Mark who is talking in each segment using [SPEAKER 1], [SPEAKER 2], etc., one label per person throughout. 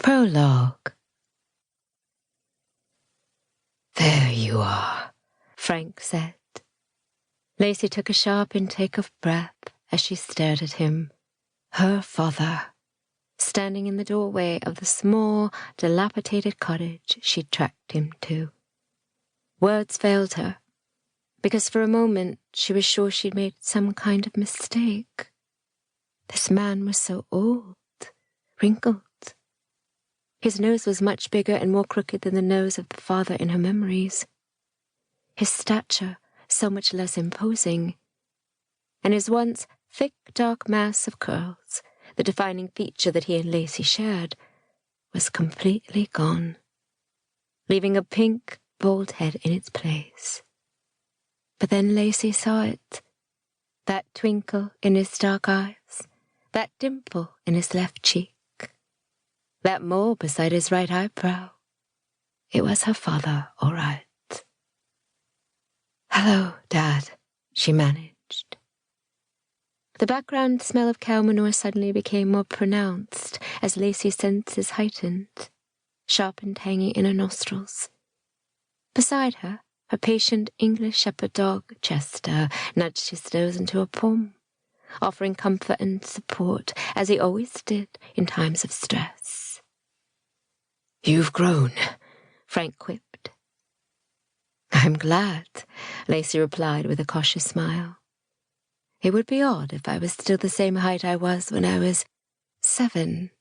[SPEAKER 1] Prologue. "There you are," Frank said. Lacey took a sharp intake of breath as she stared at him. Her father, standing in the doorway of the small, dilapidated cottage she'd tracked him to. Words failed her, because for a moment she was sure she'd made some kind of mistake. This man was so old, wrinkled. His nose was much bigger and more crooked than the nose of the father in her memories. His stature so much less imposing, and his once thick, dark mass of curls, the defining feature that he and Lacey shared, was completely gone, leaving a pink, bald head in its place. But then Lacey saw it, that twinkle in his dark eyes, that dimple in his left cheek, that mole beside his right eyebrow. It was her father, all right. "Hello, Dad," she managed. The background smell of cow manure suddenly became more pronounced as Lacey's senses heightened, sharpened hanging in her nostrils. Beside her, her patient English shepherd dog, Chester, nudged his nose into her palm, offering comfort and support, as he always did in times of stress. "You've grown," Frank quipped. "I'm glad," Lacey replied with a cautious smile. "It would be odd if I was still the same height I was when I was 7.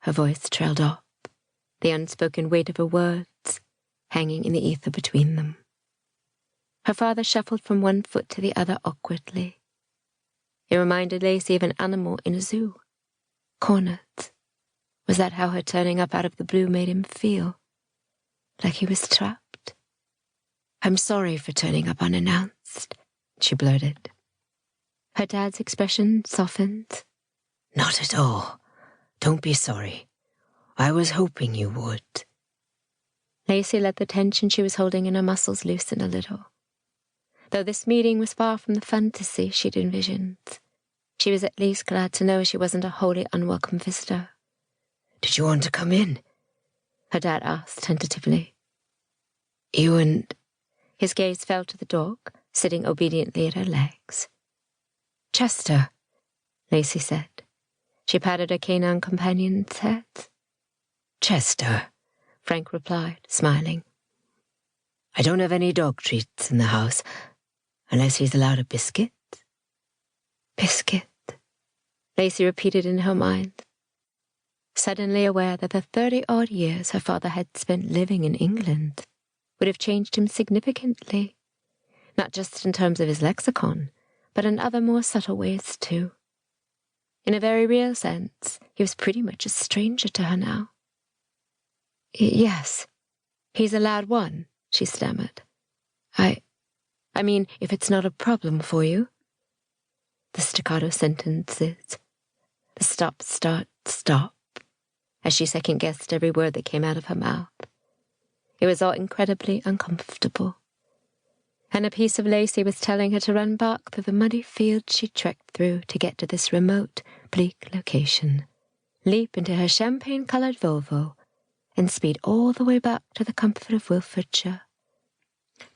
[SPEAKER 1] Her voice trailed off, the unspoken weight of her words hanging in the ether between them. Her father shuffled from one foot to the other awkwardly. It reminded Lacey of an animal in a zoo, cornered. Was that how her turning up out of the blue made him feel? Like he was trapped? "I'm sorry for turning up unannounced," she blurted. Her dad's expression softened. "Not at all. Don't be sorry. I was hoping you would." Lacey let the tension she was holding in her muscles loosen a little. Though this meeting was far from the fantasy she'd envisioned, she was at least glad to know she wasn't a wholly unwelcome visitor. "Did you want to come in?" her dad asked tentatively. "You and—" His gaze fell to the dog, sitting obediently at her legs. "Chester," Lacey said. She patted her canine companion's head. "Chester," Frank replied, smiling. "I don't have any dog treats in the house, unless he's allowed a biscuit." "Biscuit," Lacey repeated in her mind, suddenly aware that the 30-odd years her father had spent living in England would have changed him significantly, not just in terms of his lexicon, but in other more subtle ways too. In a very real sense, he was pretty much a stranger to her now. "Yes, he's allowed one," she stammered. I mean, if it's not a problem for you." The staccato sentences, the stop, start, stop, as she second-guessed every word that came out of her mouth. It was all incredibly uncomfortable. And a piece of Lacey was telling her to run back through the muddy fields she trekked through to get to this remote, bleak location, leap into her champagne-coloured Volvo, and speed all the way back to the comfort of Wilfordshire.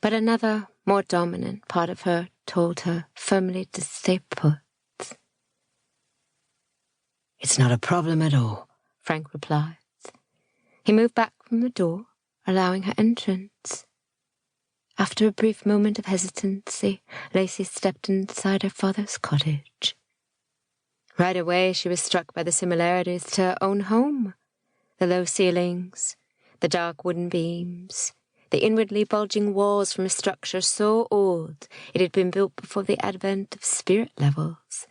[SPEAKER 1] But another, more dominant part of her told her firmly to stay put. "It's not a problem at all," Frank replied. He moved back from the door, allowing her entrance. After a brief moment of hesitancy, Lacey stepped inside her father's cottage. Right away, she was struck by the similarities to her own home. The low ceilings, the dark wooden beams, the inwardly bulging walls from a structure so old it had been built before the advent of spirit levels.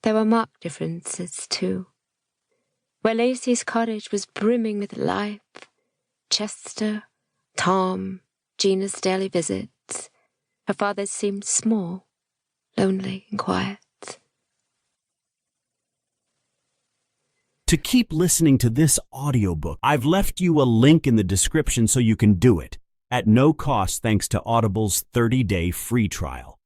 [SPEAKER 1] There were marked differences, too. Where Lacey's cottage was brimming with life, Chester, Tom, Gina's daily visits, her father's seemed small, lonely and quiet.
[SPEAKER 2] To keep listening to this audiobook, I've left you a link in the description so you can do it, at no cost thanks to Audible's 30-day free trial.